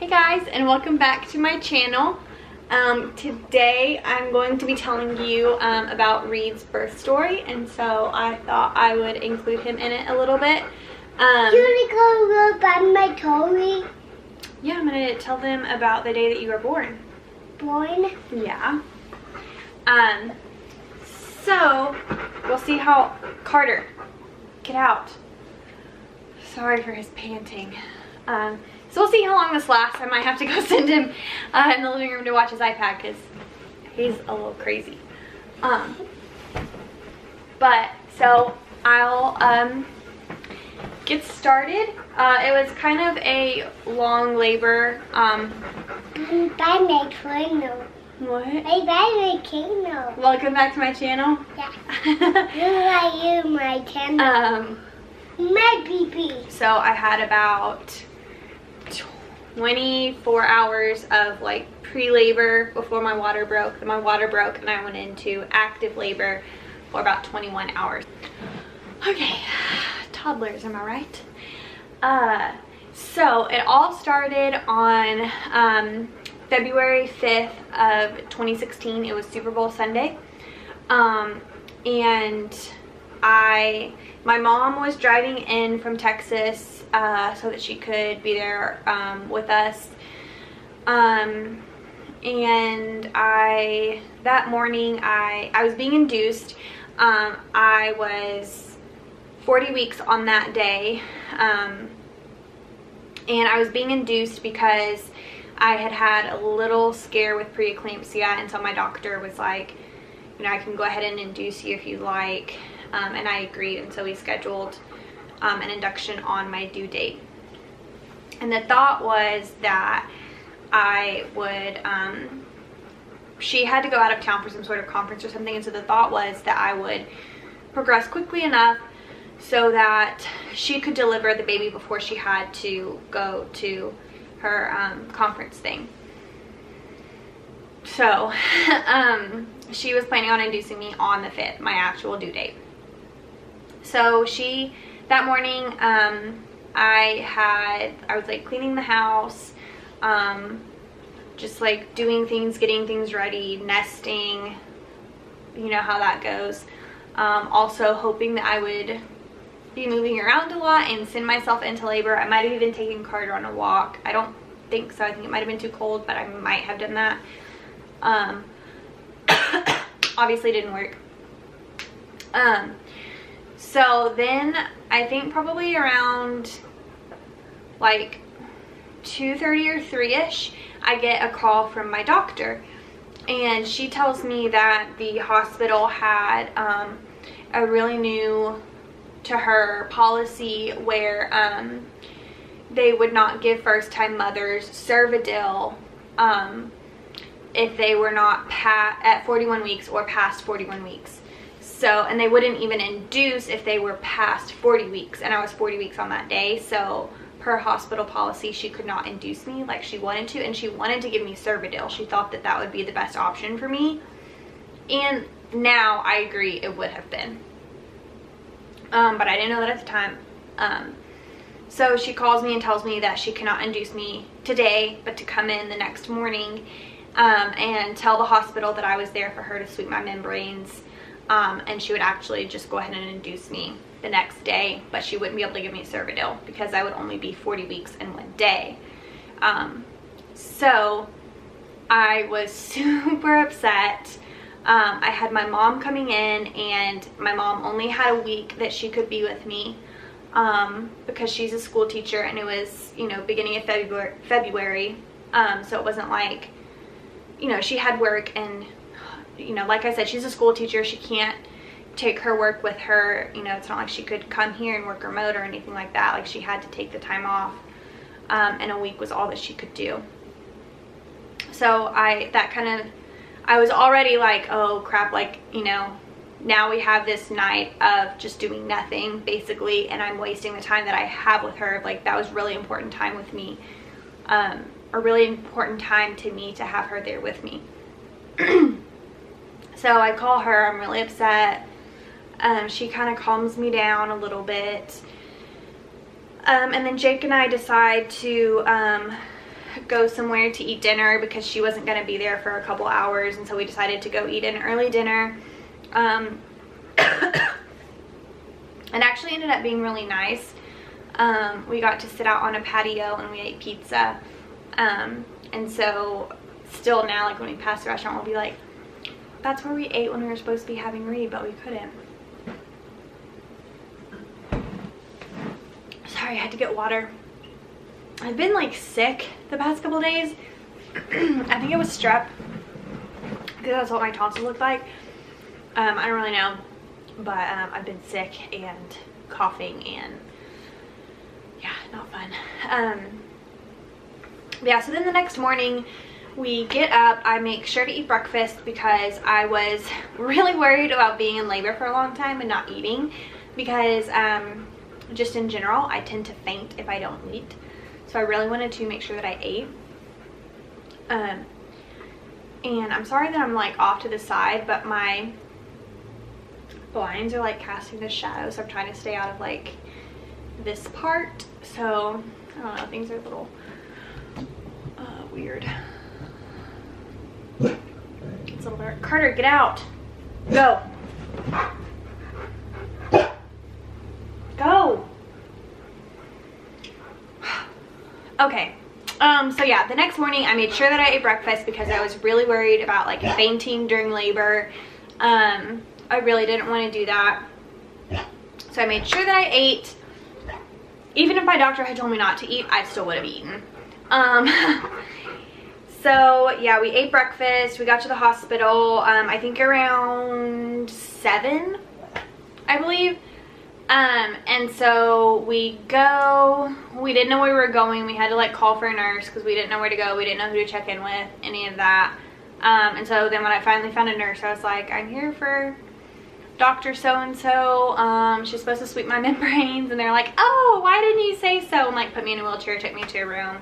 Hey guys, and welcome back to my channel. Today I'm going to be telling you about Reed's birth story, and so I thought I would include him in it a little bit. You want to go by my story? Yeah, I'm going to tell them about the day that you were born. Born? Yeah. So we'll see how Carter, get out. Sorry for his panting. So we'll see how long this lasts. I might have to go send him in the living room to watch his iPad because he's a little crazy. But so I'll get started. It was kind of a long labor. By my channel. What? By my channel. Welcome back to my channel. Yeah. You my channel. My baby. So I had about 24 hours of like pre-labor before my water broke. Then my water broke and I went into active labor for about 21 hours. Okay, toddlers, am I right? So it all started on February 5th of 2016. It was Super Bowl Sunday. And my mom was driving in from Texas so that she could be there with us. And that morning I was being induced. I was 40 weeks on that day. And I was being induced because I had a little scare with preeclampsia, and so my doctor was like, you know, I can go ahead and induce you if you like. And I agreed, and so we scheduled an induction on my due date. And the thought was that I would, she had to go out of town for some sort of conference or something, and so the thought was that I would progress quickly enough so that she could deliver the baby before she had to go to her conference thing. So she was planning on inducing me on the 5th, my actual due date. So that morning, I was like cleaning the house, just like doing things, getting things ready, nesting, you know how that goes. Also hoping that I would be moving around a lot and send myself into labor. I might have even taken Carter on a walk. I don't think so. I think it might have been too cold, but I might have done that. Obviously didn't work. So then I think probably around like 2:30 or 3ish, I get a call from my doctor, and she tells me that the hospital had a really new to her policy where they would not give first-time mothers Cervidil if they were not at 41 weeks or past 41 weeks. So, and they wouldn't even induce if they were past 40 weeks, and I was 40 weeks on that day. So per hospital policy, she could not induce me like she wanted to, and she wanted to give me Cervidil. She thought that that would be the best option for me, and now I agree it would have been. But I didn't know that at the time. So she calls me and tells me that she cannot induce me today, but to come in the next morning and tell the hospital that I was there for her to sweep my membranes. And she would actually just go ahead and induce me the next day, but she wouldn't be able to give me Cervidil because I would only be 40 weeks in one day. So I was super upset. I had my mom coming in, and my mom only had a week that she could be with me because she's a school teacher, and it was, you know, beginning of February. So it wasn't like, you know, she had work, and you know, like I said, she's a school teacher. She can't take her work with her. You know, it's not like she could come here and work remote or anything like that. Like, she had to take the time off, and a week was all that she could do. So I was already like, oh crap, like, you know, now we have this night of just doing nothing basically, and I'm wasting the time that I have with her. Like, that was really important time with me, a really important time to me to have her there with me. So I call her, I'm really upset. She kind of calms me down a little bit. And then Jake and I decide to go somewhere to eat dinner because she wasn't going to be there for a couple hours, and so we decided to go eat an early dinner. It actually ended up being really nice. We got to sit out on a patio and we ate pizza. And so still now, like when we pass the restaurant, we'll be like, that's where we ate when we were supposed to be having Reed, but we couldn't. Sorry, I had to get water. I've been like sick the past couple days. I think it was strep, because that's what my tonsils looked like. I don't really know, but I've been sick and coughing and yeah, not fun. Yeah, so then the next morning we get up. I make sure to eat breakfast because I was really worried about being in labor for a long time and not eating, because just in general I tend to faint if I don't eat. So I really wanted to make sure that I ate. And I'm sorry that I'm like off to the side, but my blinds are like casting this shadow, so I'm trying to stay out of like this part. So I don't know, things are a little weird. It's a little dark. Carter, get out. Go. Go. Okay. So yeah, the next morning I made sure that I ate breakfast because I was really worried about like fainting during labor. I really didn't want to do that. So I made sure that I ate. Even if my doctor had told me not to eat, I still would have eaten. So yeah, we ate breakfast. We got to the hospital, I think around 7, I believe. And so we go. We didn't know where we were going. We had to like call for a nurse because we didn't know where to go. We didn't know who to check in with, any of that. And so then when I finally found a nurse, I was like, I'm here for Dr. So-and-so. She's supposed to sweep my membranes. And they're like, oh, why didn't you say so? And like put me in a wheelchair, took me to a room.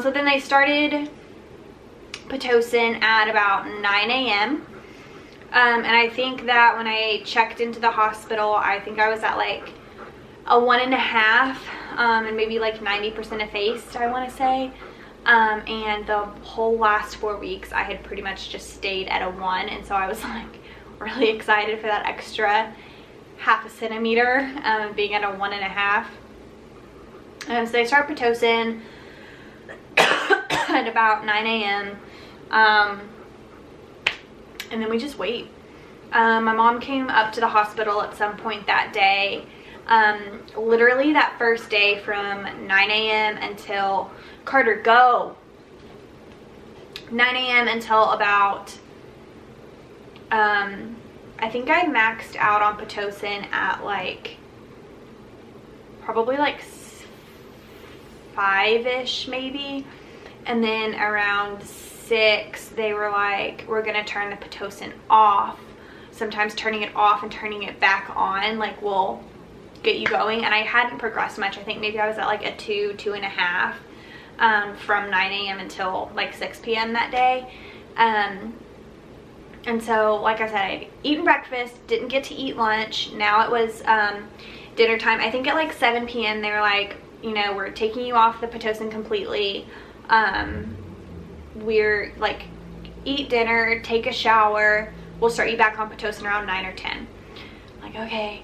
So then they started Pitocin at about 9 a.m. And I think that when I checked into the hospital, I think I was at like a 1.5, and maybe like 90% effaced, I want to say. And the whole last 4 weeks, I had pretty much just stayed at a 1. And so I was like really excited for that extra 0.5 centimeter, being at a 1.5. So they start Pitocin at about 9 a.m. And then we just wait. My mom came up to the hospital at some point that day. Literally that first day from 9 a.m. until, Carter, go. 9 a.m. until about, I think I maxed out on Pitocin at like, probably like 5-ish maybe. And then around 6, they were like, we're gonna turn the Pitocin off. Sometimes turning it off and turning it back on like will get you going. And I hadn't progressed much. I think maybe I was at like a 2.5 from 9 a.m. until like 6 p.m. that day. And so like I said, I'd eaten breakfast, didn't get to eat lunch. Now it was dinner time. I think at like 7 p.m. they were like, you know, we're taking you off the Pitocin completely. We're like, eat dinner, take a shower, we'll start you back on Pitocin around 9 or 10. I'm like, okay.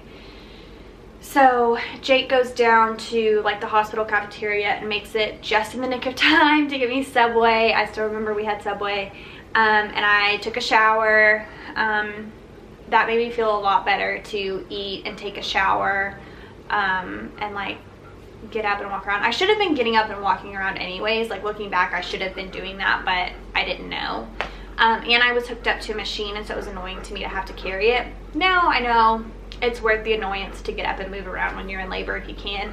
So Jake goes down to like the hospital cafeteria and makes it just in the nick of time to get me Subway. I still remember we had Subway. And I took a shower. That made me feel a lot better to eat and take a shower, and like get up and walk around. I should have been getting up and walking around anyways. Like looking back, I should have been doing that, but I didn't know. And I was hooked up to a machine, and so it was annoying to me to have to carry it. Now I know it's worth the annoyance to get up and move around when you're in labor if you can.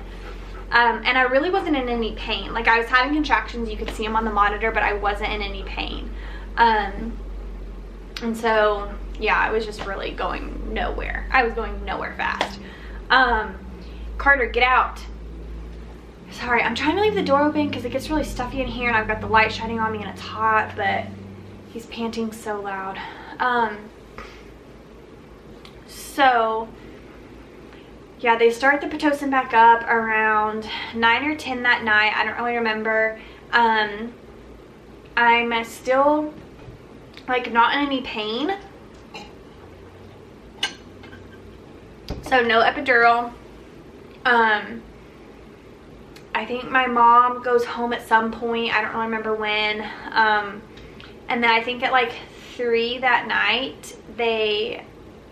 And I really wasn't in any pain. Like I was having contractions, you could see them on the monitor, but I wasn't in any pain. And so yeah, I was just really going nowhere. I was going nowhere fast. Carter, get out. Sorry, I'm trying to leave the door open because it gets really stuffy in here and I've got the light shining on me and it's hot, but he's panting so loud. So yeah, they start the Pitocin back up around 9 or 10 that night. I don't really remember. I'm still like not in any pain, so no epidural. I think my mom goes home at some point, I don't really remember when, and then I think at like 3 that night they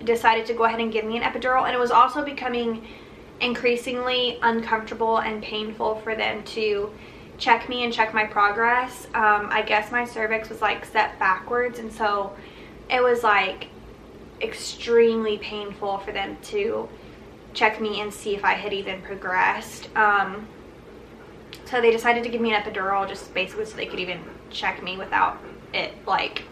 decided to go ahead and give me an epidural, and it was also becoming increasingly uncomfortable and painful for them to check me and check my progress. I guess my cervix was like set backwards, and so it was like extremely painful for them to check me and see if I had even progressed. So they decided to give me an epidural just basically so they could even check me without it, like,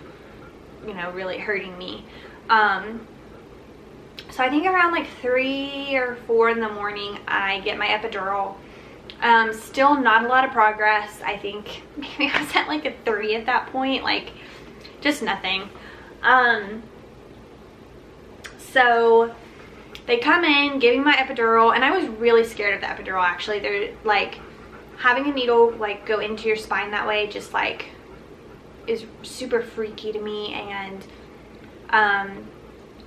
you know, really hurting me. So I think around like 3 or 4 in the morning I get my epidural. Still not a lot of progress. I think maybe I was at like a 3 at that point, like just nothing. So they come in, give me my epidural, and I was really scared of the epidural actually. They're like, having a needle like go into your spine that way just like is super freaky to me, and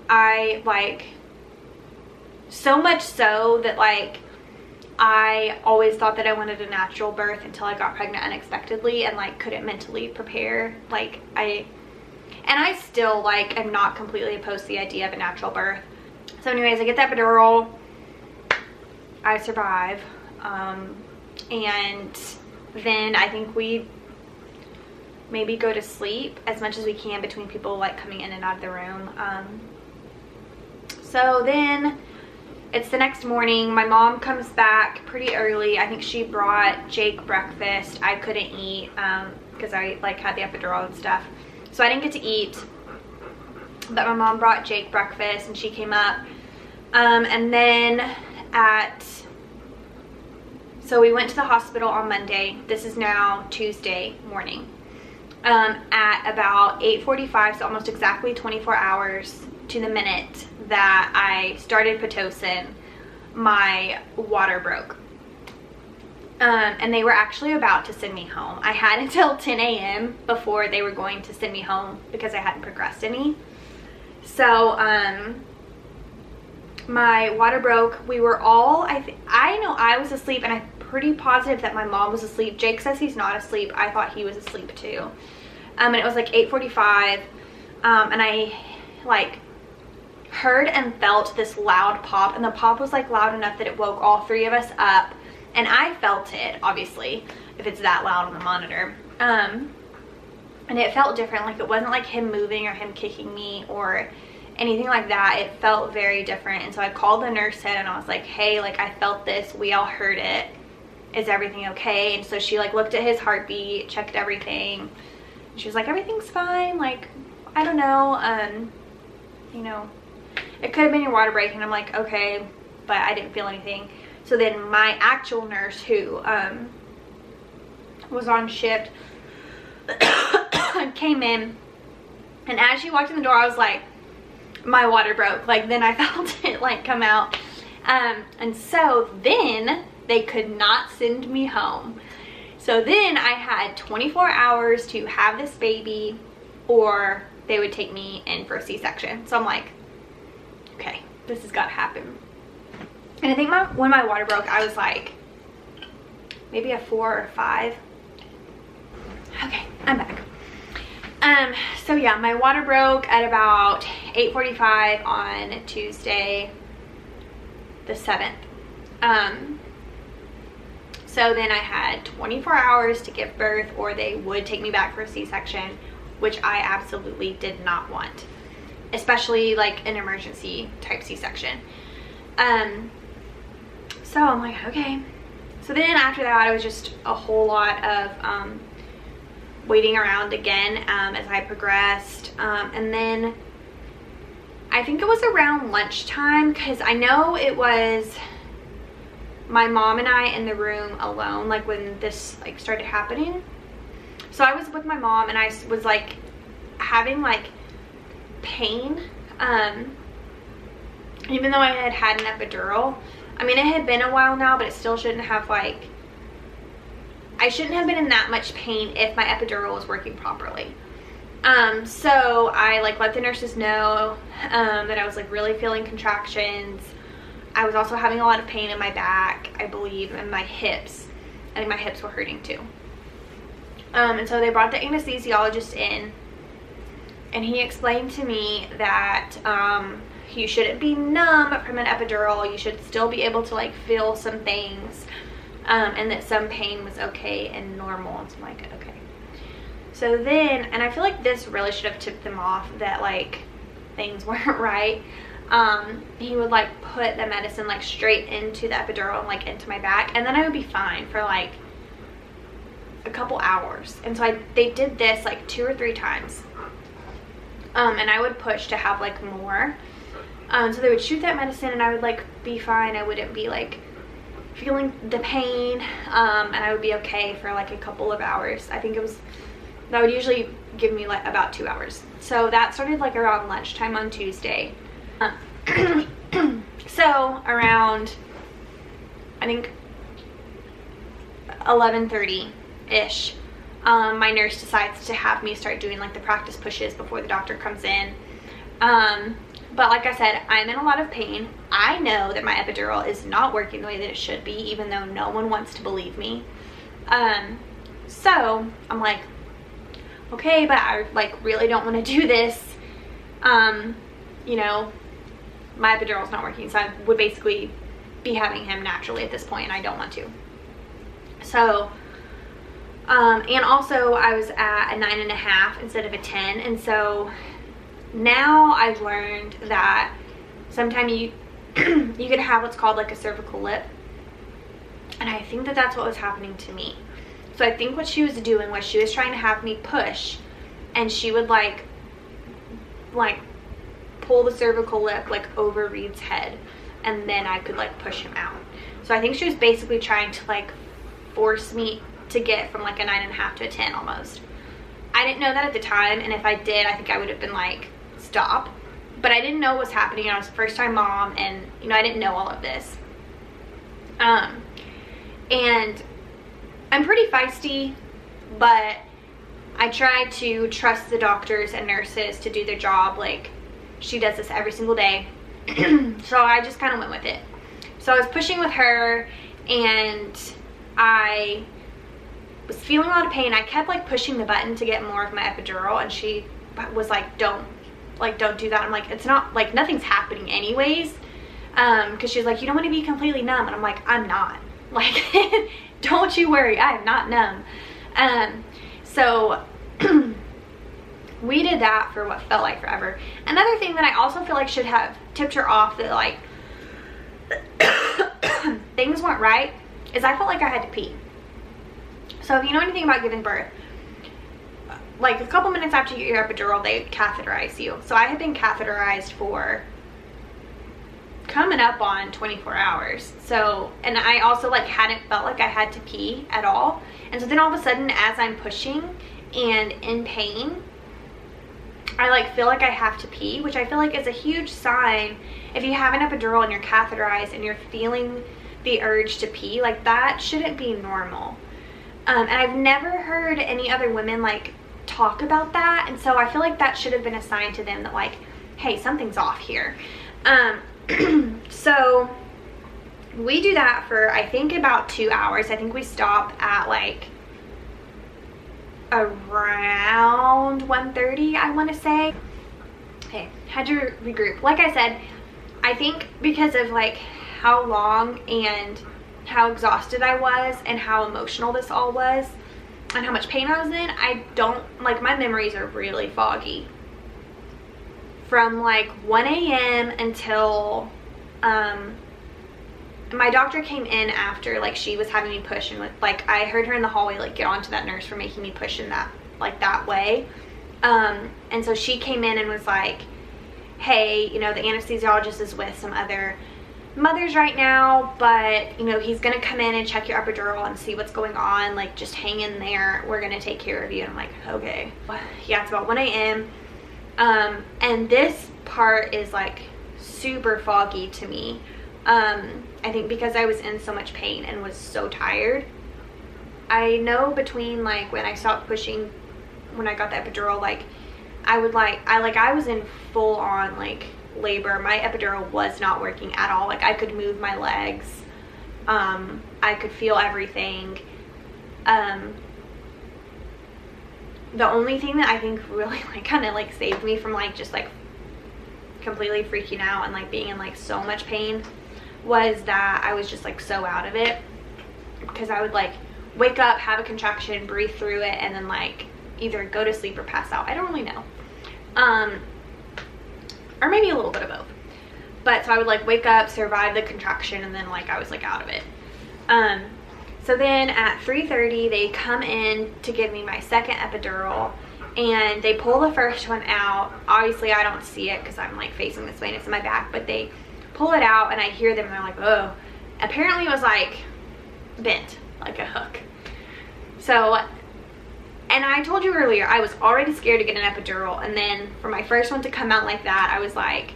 I like, so much so that like I always thought that I wanted a natural birth until I got pregnant unexpectedly and like couldn't mentally prepare. Like I still like am not completely opposed to the idea of a natural birth. So anyways, I get the epidural, I survive, and then I think we maybe go to sleep as much as we can between people like coming in and out of the room. So then it's the next morning. My mom comes back pretty early. I think she brought Jake breakfast. I couldn't eat because I like had the epidural and stuff, so I didn't get to eat, but my mom brought Jake breakfast and she came up, and then so we went to the hospital on Monday. This is now Tuesday morning. At about 8:45, so almost exactly 24 hours to the minute that I started Pitocin, my water broke. And they were actually about to send me home. I had until 10 a.m. before they were going to send me home because I hadn't progressed any. So my water broke. We were all, I know I was asleep, and I'm pretty positive that my mom was asleep. Jake says he's not asleep. I thought he was asleep too. And it was like 8:45, and I like heard and felt this loud pop, and the pop was like loud enough that it woke all 3 of us up, and I felt it, obviously, if it's that loud on the monitor. And it felt different. Like it wasn't like him moving or him kicking me or anything like that. It felt very different. And so I called the nurse in and I was like, hey, like I felt this, we all heard it, is everything okay? And so she like looked at his heartbeat, checked everything. She was like, everything's fine, like I don't know, you know, it could have been your water breaking. I'm like, okay, but I didn't feel anything. So then my actual nurse, who was on shift, came in, and as she walked in the door I was like, my water broke. Like then I felt it like come out, and so then they could not send me home. So then I had 24 hours to have this baby, or they would take me in for a C-section. So I'm like, okay, this has got to happen. And I think when my water broke, I was like maybe a 4 or 5. Okay, I'm back. So yeah, my water broke at about 8:45 on Tuesday the 7th. So then I had 24 hours to give birth, or they would take me back for a C-section, which I absolutely did not want, especially like an emergency type C-section. So I'm like, okay. So then after that, it was just a whole lot of waiting around again as I progressed. And then I think it was around lunchtime, because I know it was my mom and I in the room alone, like when this like started happening. So I was with my mom, and I was like having like pain, even though I had had an epidural. I mean, it had been a while now, but it still shouldn't have like, I shouldn't have been in that much pain if my epidural was working properly. So I like let the nurses know that I was like really feeling contractions. I was also having a lot of pain in my back, I believe, and my hips. I think my hips were hurting too. And so they brought the anesthesiologist in, and he explained to me that you shouldn't be numb from an epidural. You should still be able to like feel some things, and that some pain was okay and normal. And so I'm like, okay. So then, and I feel like this really should have tipped them off that like things weren't right. He would like put the medicine like straight into the epidural and like into my back, and then I would be fine for like a couple hours. And so they did this like 2 or 3 times, and I would push to have like more. So they would shoot that medicine and I would like be fine. I wouldn't be like feeling the pain, and I would be okay for like a couple of hours. I think that would usually give me like about 2 hours. So that started like around lunchtime on Tuesday. So around, I think 11:30-ish, my nurse decides to have me start doing like the practice pushes before the doctor comes in. But like I said, I'm in a lot of pain. I know that my epidural is not working the way that it should be, even though no one wants to believe me. So I'm like, okay, but I like really don't want to do this. You know, my epidural's not working, so I would basically be having him naturally at this point, and I don't want to. So, and also I was at a 9.5 instead of a 10, and so now I've learned that sometimes you could have what's called like a cervical lip, and I think that that's what was happening to me. So I think what she was doing was she was trying to have me push, and she would like pull the cervical lip like over Reed's head, and then I could like push him out. So I think she was basically trying to like force me to get from like a 9.5 to a 10 almost. I didn't know that at the time, and if I did, I think I would have been like, stop. But I didn't know what was happening. I was a first-time mom, and you know, I didn't know all of this. And I'm pretty feisty, but I try to trust the doctors and nurses to do their job. Like, she does this every single day. So I just kind of went with it. So I was pushing with her, and I was feeling a lot of pain. I kept like pushing the button to get more of my epidural, and she was like, don't do that. I'm like, it's not like, nothing's happening anyways. Because she's like, you don't want to be completely numb, and I'm like, I'm not. Like, don't you worry, I am not numb. So we did that for what felt like forever. Another thing that I also feel like should have tipped her off that like things weren't right is I felt like I had to pee. So if you know anything about giving birth, like a couple minutes after you get your epidural, they catheterize you. So I had been catheterized for coming up on 24 hours. So, and I also like hadn't felt like I had to pee at all. And so then all of a sudden, as I'm pushing and in pain, I like feel like I have to pee, which I feel like is a huge sign. If you have an epidural and you're catheterized and you're feeling the urge to pee, like that shouldn't be normal. And I've never heard any other women like talk about that, and so I feel like that should have been a sign to them that like, hey, something's off here. So we do that for I think about 2 hours. I think we stop at like around 1:30, I want to say. Okay, had to regroup. Like I said, I think because of like how long and how exhausted I was and how emotional this all was and how much pain I was in, I don't like, my memories are really foggy from like 1 a.m. until my doctor came in after, like she was having me push, and like I heard her in the hallway like get onto that nurse for making me push in that like that way, and so she came in and was like, hey, you know, the anesthesiologist is with some other mothers right now, but you know, he's gonna come in and check your epidural and see what's going on, like just hang in there, we're gonna take care of you. And I'm like, okay. Yeah, it's about 1 a.m. And this part is like super foggy to me. I think because I was in so much pain and was so tired. I know between like when I stopped pushing, when I got the epidural, like I was in full on like labor. My epidural was not working at all. Like I could move my legs. I could feel everything. The only thing that I think really like kind of like saved me from like just like completely freaking out and like being in like so much pain was that I was just like so out of it, because I would like wake up, have a contraction, breathe through it, and then like either go to sleep or pass out. I don't really know. Or maybe a little bit of both. But so I would like wake up, survive the contraction, and then like I was like out of it. So then at 3:30 they come in to give me my second epidural, and they pull the first one out. Obviously I don't see it because I'm like facing this way and it's in my back, but they pull it out and I hear them and they're like, oh. Apparently it was like bent like a hook. So, and I told you earlier, I was already scared to get an epidural, and then for my first one to come out like that, I was like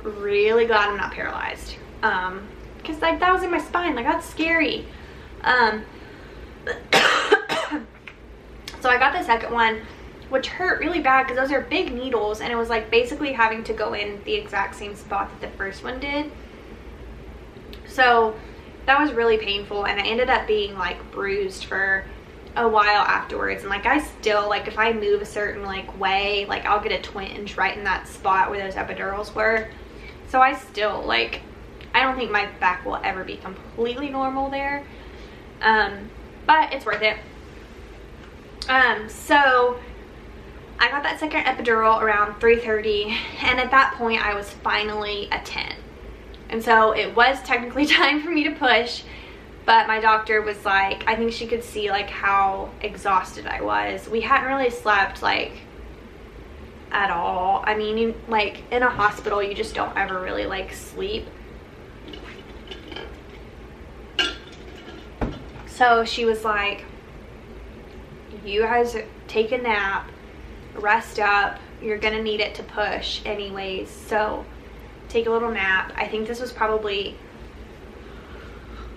really glad I'm not paralyzed, because like that was in my spine. Like that's scary. So I got the second one, which hurt really bad because those are big needles, and it was like basically having to go in the exact same spot that the first one did. So that was really painful, and I ended up being like bruised for a while afterwards. And like I still, like if I move a certain like way, like I'll get a twinge right in that spot where those epidurals were. So I still like, I don't think my back will ever be completely normal there, but it's worth it. So I got that second epidural around 3:30, and at that point I was finally a 10. And so it was technically time for me to push, but my doctor was like, I think she could see like how exhausted I was. We hadn't really slept like at all. I mean, like in a hospital, you just don't ever really like sleep. So she was like, you guys take a nap, rest up, you're gonna need it to push anyways, so take a little nap. I think this was probably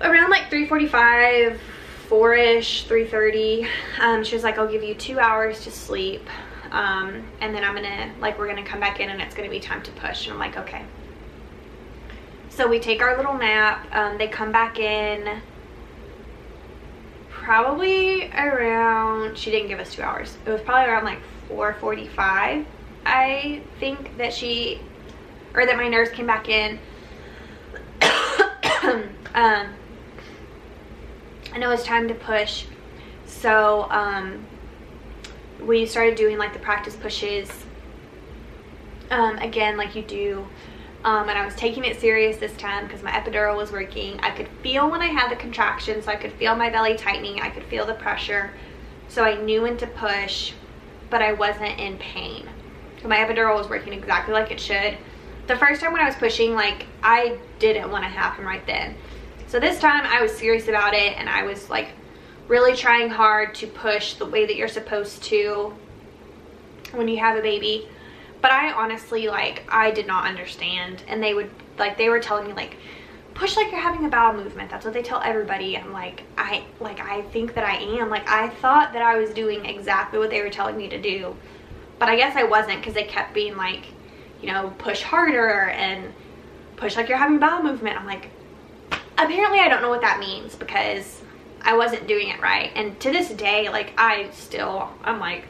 around like 3:45, 4-ish, 3:30. She was like, I'll give you 2 hours to sleep, and then I'm gonna, like, we're gonna come back in and it's gonna be time to push. And I'm like, okay. So we take our little nap. They come back in probably around, she didn't give us 2 hours. It was probably around like 4:45, I think, that she, or that my nurse came back in. And it was time to push. So we started doing like the practice pushes again, like you do. And I was taking it serious this time because my epidural was working. I could feel when I had the contractions, so I could feel my belly tightening, I could feel the pressure, so I knew when to push, but I wasn't in pain. So my epidural was working exactly like it should. The first time when I was pushing, like, I didn't want to happen right then. So this time I was serious about it, and I was like really trying hard to push the way that you're supposed to when you have a baby. But I honestly, like, I did not understand. And they would, like, they were telling me, like, push like you're having a bowel movement. That's what they tell everybody. I'm like, I think that I am. Like, I thought that I was doing exactly what they were telling me to do. But I guess I wasn't, because they kept being like, you know, push harder and push like you're having a bowel movement. I'm like, apparently I don't know what that means, because I wasn't doing it right. And to this day, like, I'm like,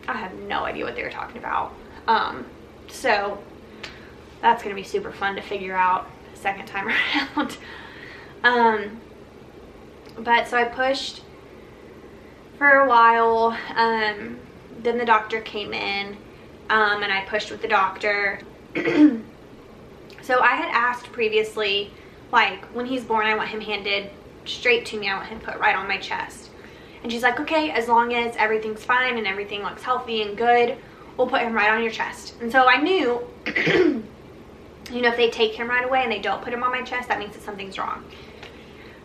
I have no idea what they were talking about. So that's gonna be super fun to figure out the second time around. But so I pushed for a while. Then the doctor came in, and I pushed with the doctor. So I had asked previously, like, when he's born, I want him handed straight to me. I want him put right on my chest. And she's like, okay, as long as everything's fine and everything looks healthy and good, we'll put him right on your chest. And so I knew, you know, if they take him right away and they don't put him on my chest, that means that something's wrong.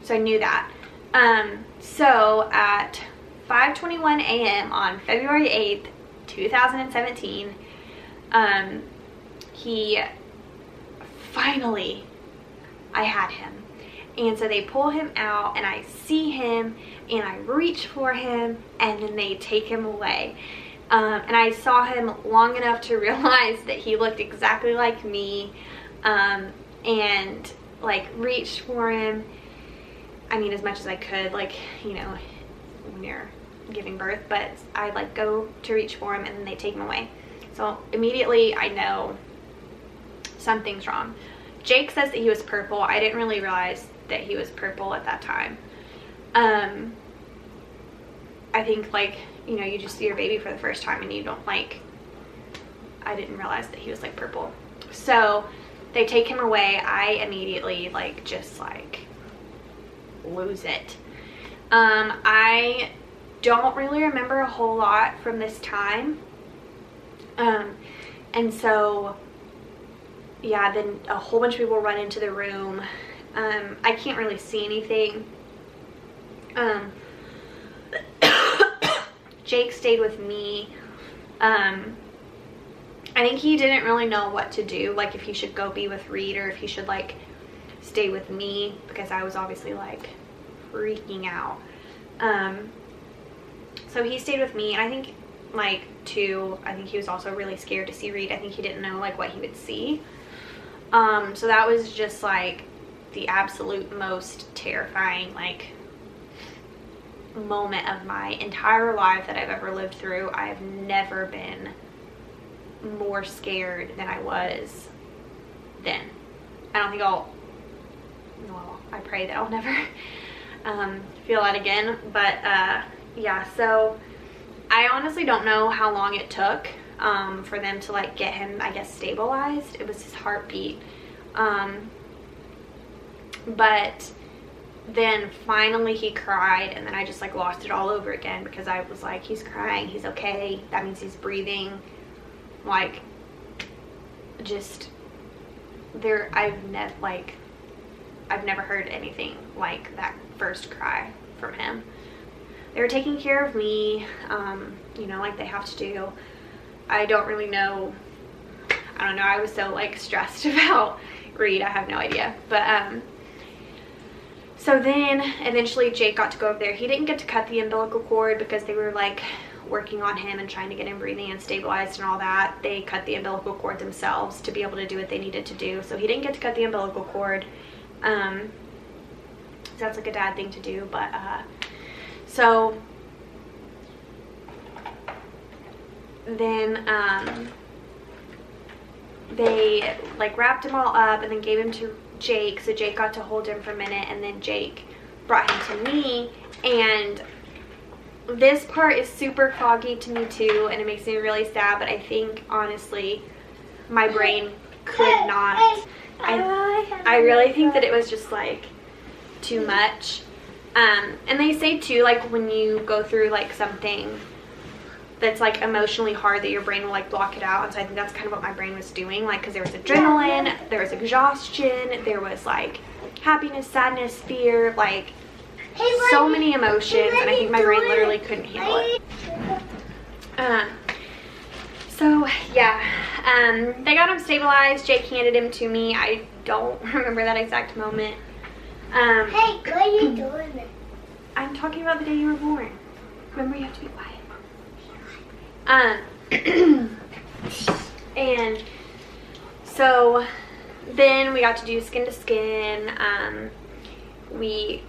So I knew that. So at 5:21 a.m. on February 8th, 2017, he finally, I had him. And so they pull him out, and I see him, and I reach for him, and then they take him away. And I saw him long enough to realize that he looked exactly like me, and like reached for him. I mean, as much as I could, like, you know, when you're giving birth, but I like go to reach for him, and then they take him away. So immediately I know something's wrong. Jake says that he was purple. I didn't really realize that he was purple at that time. I think, like, you know, you just see your baby for the first time and you don't, like, I didn't realize that he was like purple. So they take him away. I immediately like just like lose it. I don't really remember a whole lot from this time. And so yeah, then a whole bunch of people run into the room. I can't really see anything. Jake stayed with me. I think he didn't really know what to do, like if he should go be with Reed or if he should like stay with me, because I was obviously like freaking out. So he stayed with me, and I think like I think he was also really scared to see Reed. I think he didn't know like what he would see. So that was just like the absolute most terrifying like moment of my entire life that I've ever lived through. I've never been more scared than I was then. I don't think well, I pray that I'll never feel that again. But yeah, so I honestly don't know how long it took for them to like get him, I guess, stabilized. It was his heartbeat. But then finally he cried, and then I just like lost it all over again, because I was like, he's crying, he's okay, that means he's breathing. Like, just there, I've never heard anything like that first cry from him. They were taking care of me, you know, like they have to do. I don't really know. I don't know. I was so like stressed about Reed. I have no idea. But so then eventually Jake got to go over there. He didn't get to cut the umbilical cord because they were like working on him and trying to get him breathing and stabilized and all that. They cut the umbilical cord themselves to be able to do what they needed to do. So he didn't get to cut the umbilical cord. That's like a dad thing to do. But so then they like wrapped him all up and then gave him to Jake, so Jake got to hold him for a minute, and then Jake brought him to me. And this part is super foggy to me too, and it makes me really sad, but I think honestly my brain could not. I really think that it was just like too much. And they say too, like when you go through like something that's like emotionally hard, that your brain will like block it out. And so I think that's kind of what my brain was doing, like, because there was adrenaline, there was exhaustion, there was like happiness, sadness, fear, like so many emotions, and I think my brain literally couldn't handle it. So yeah, they got him stabilized. Jake handed him to me. I don't remember that exact moment. Hey, what are you doing? I'm talking about the day you were born. Remember, you have to be quiet. And so then we got to do skin to skin. We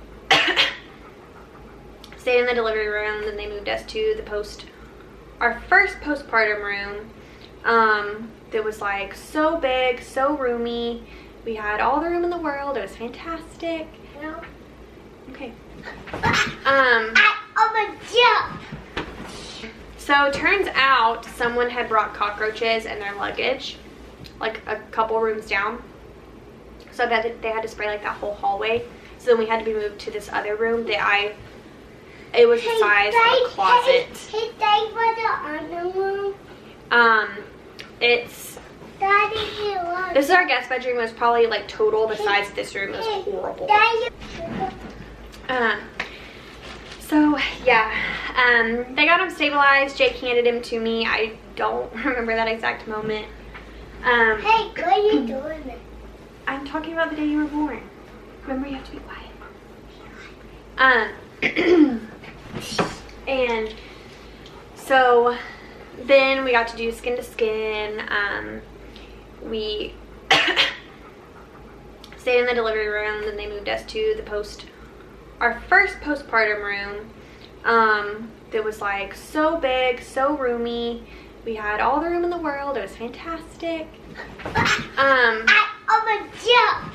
stayed in the delivery room, then they moved us to our first postpartum room. That was like so big, so roomy. We had all the room in the world. It was fantastic. No. Okay. I'm a jump. So turns out someone had brought cockroaches in their luggage, like a couple rooms down. So that they had to spray like that whole hallway. So then we had to be moved to this other room that it was the size of a closet. Hey, Dad, what's the other room? It's Daddy, this is our guest bedroom. It was probably like total the size of this room. It was horrible. So yeah, they got him stabilized. Jake handed him to me. I don't remember that exact moment. Hey, what are you doing? I'm talking about the day you were born. Remember, you have to be quiet. And so then we got to do skin to skin. We stayed in the delivery room, then they moved us to our first postpartum room. That was like so big, so roomy. We had all the room in the world. It was fantastic. I'm a jump.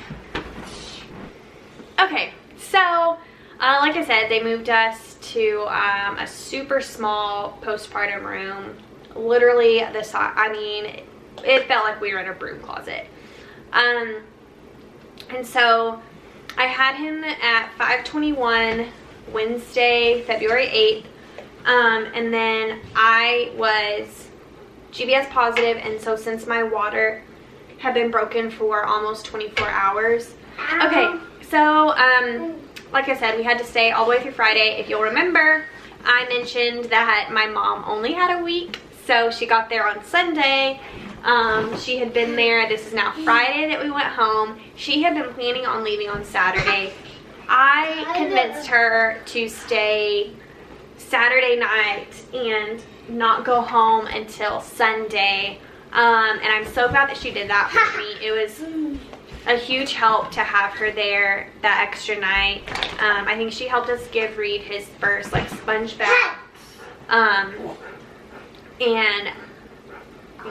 Okay, so like I said, they moved us to a super small postpartum room. Literally the size, I mean, it felt like we were in a broom closet. And so I had him at 5:21 Wednesday, February 8th. And then I was GBS positive, and so since my water had been broken for almost 24 hours. Okay, so like I said, we had to stay all the way through Friday. If you'll remember, I mentioned that my mom only had a week, so she got there on Sunday. She had been there. This is now Friday that we went home. She had been planning on leaving on Saturday. I convinced her to stay Saturday night and not go home until Sunday. And I'm so glad that she did that for me. It was a huge help to have her there that extra night. I think she helped us give Reed his first like sponge bath. And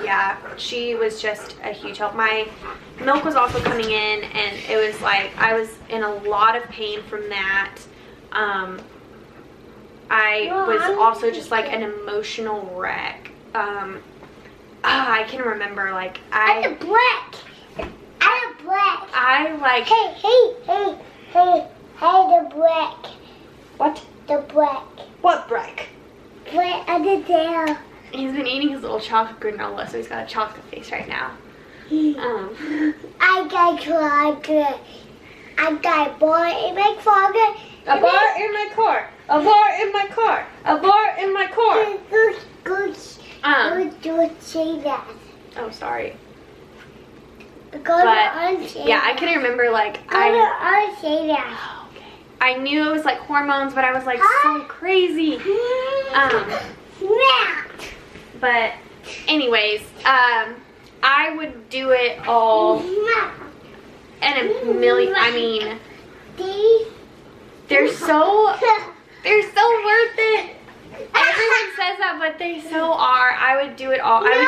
yeah, she was just a huge help. My milk was also coming in, and it was like I was in a lot of pain from that. I was also just like an emotional wreck. I can remember like I like Hey, the break. what? The break. What break? Break under there. He's been eating his little chocolate granola, so he's got a chocolate face right now. I got chocolate. I got a bar in my pocket. A bar in my car. A bar in my car. A bar in my car. Good. Don't say that. Oh, sorry. Because Yeah, I can remember like I say that. Okay. I knew it was like hormones, but I was like so crazy. But anyways, I would do it all and a million. I mean, they're so worth it. Everyone says that, but they so are. I would do it all. I would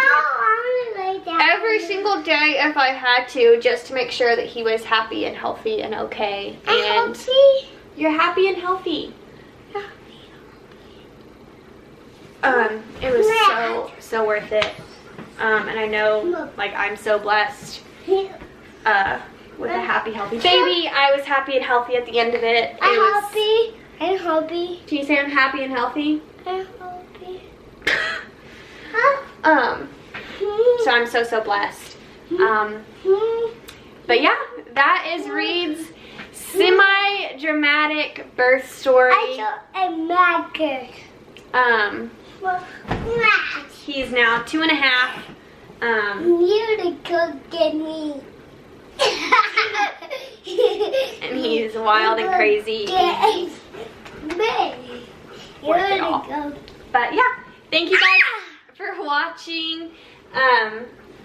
do it every single day if I had to, just to make sure that he was happy and healthy and okay. And you're happy and healthy. It was so worth it. And I know, like, I'm so blessed with a happy, healthy baby. I was happy and healthy at the end of it. I'm happy. Can you say I'm happy and healthy? I'm happy. So I'm so blessed. But yeah, that is Reed's semi-dramatic birth story. I saw a maggot. He's now 2.5. You to go get me. And he's wild and crazy. Worth it all. But yeah, thank you guys for watching.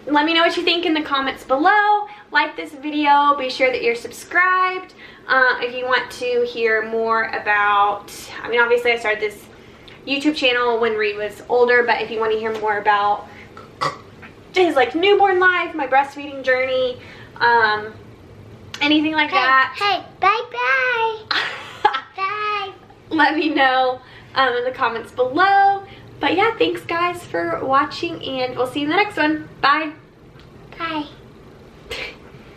Let me know what you think in the comments below. Like this video. Be sure that you're subscribed. If you want to hear more about, I mean, obviously I started this YouTube channel when Reed was older, but if you want to hear more about his like newborn life, my breastfeeding journey, anything like that. Hey, bye. Bye. Let me know in the comments below. But yeah, thanks guys for watching, and we'll see you in the next one. Bye. Bye.